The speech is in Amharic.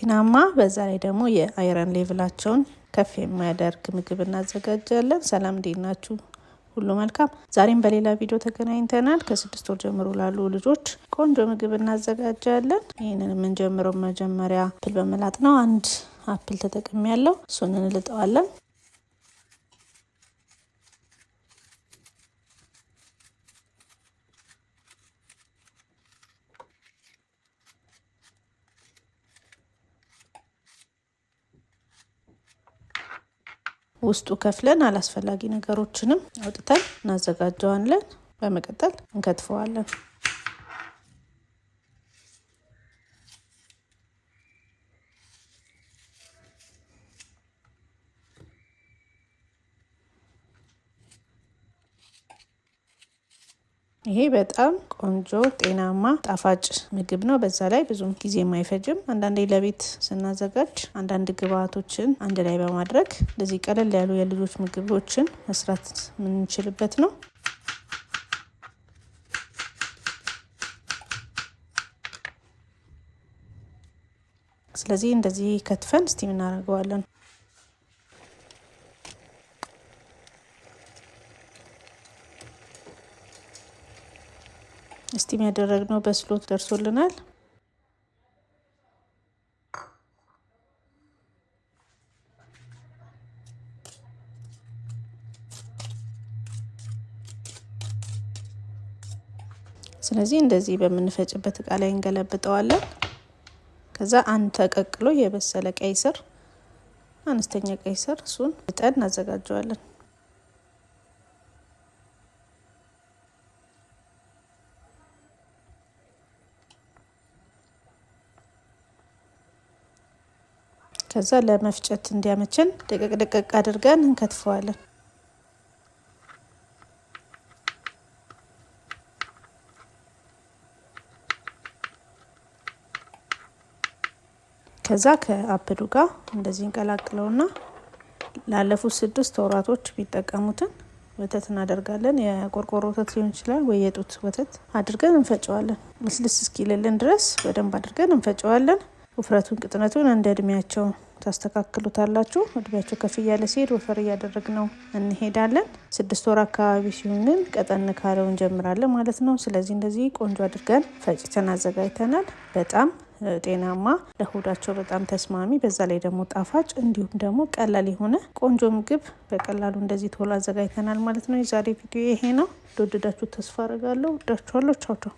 ጤናማ በዛ ላይ ደግሞ የአይረን ሌቭላቸውን ከፍ የሚያደርግ ምግብ እናዘጋጃለን። ሰላም እንዴት ናችሁ? ሁሉ መልካም። ዛሬም በሌላ ቪዲዮ ተገናኝተናል። ከ6 ወር ጀምሮ ላሉ ልጆች ቆንጆ ምግብ እናዘጋጃለን። ይህንን የምንጀምረው መጀመሪያ አፕል በመላጥ ነው። አንድ አፕል ተጠቅሜያለሁ። እሱን እንልጠዋለን። ውስጡ ከፍለን አላስፈላጊ ነገሮችንም አውጥተን እናዘጋጀዋለን። በመቀጠል እንከትፈዋለን። ይሄ በጣም ቆንጆ ጤናማ ጣፋጭ ምግብ ነው። በዛ ላይ ብዙም ጊዜ የማይፈጅም። አንዳንዴ ለቤት ስናዘጋጅ አንዳንድ ግብአቶችን አንድ ላይ በማድረግ እንደዚህ ቀለል ያሉ የልጆች ምግቦችን መስራት የምንችልበት ነው። ስለዚህ እንደዚህ ከትፈን ስቲም እናደርገዋለን። ስቲም ያደረግነው በስሎት ደርሶልናል። ስለዚህ እንደዚህ በምንፈጭበት እቃ ላይ እንገለብጠዋለን። ከዛ አንድ ተቀቅሎ የበሰለ ቀይ ስር፣ አነስተኛ ቀይ ስር፣ እሱን ልጠን እናዘጋጀዋለን። ከዛ ለመፍጨት እንዲያመችን ደቀቅ አድርገን እንከትፈዋለን። ከዛ ከአፕሉ ጋር እንደዚህ እንቀላቅለውና ላለፉት 6 ወራቶች ቢጠቀሙትን ወተት እናደርጋለን። የቆርቆሮ ወተት ሊሆን ይችላል ወይ የጡት ወተት አድርገን እንፈጨዋለን። ልስልስ እስኪልልን ድረስ በደንብ አድርገን እንፈጨዋለን። ውፍረቱን ቅጥነቱን እንደ እድሜያቸው ታስተካክሉታላችሁ። እድሜያቸው ከፍ እያለ ሲሄድ ወፈር እያደረግነው እንሄዳለን። 6 ወር አካባቢ ሲሆንን ቀጠን ካለው እንጀምራለን ማለት ነው። ስለዚህ እንደዚህ ቆንጆ አድርገን ፈጭተን አዘጋጅተናል። በጣም ጤናማ፣ ለሆዳቸው በጣም ተስማሚ፣ በዛ ላይ ደግሞ ጣፋጭ እንዲሁም ደግሞ ቀላል የሆነ ቆንጆ ምግብ በቀላሉ እንደዚህ ቶሎ አዘጋጅተናል ማለት ነው። የዛሬ ቪዲዮ ይሄ ነው። እንደወደዳችሁ ተስፋ አደርጋለሁ። ወዳችኋለሁ። ቻው ቻው።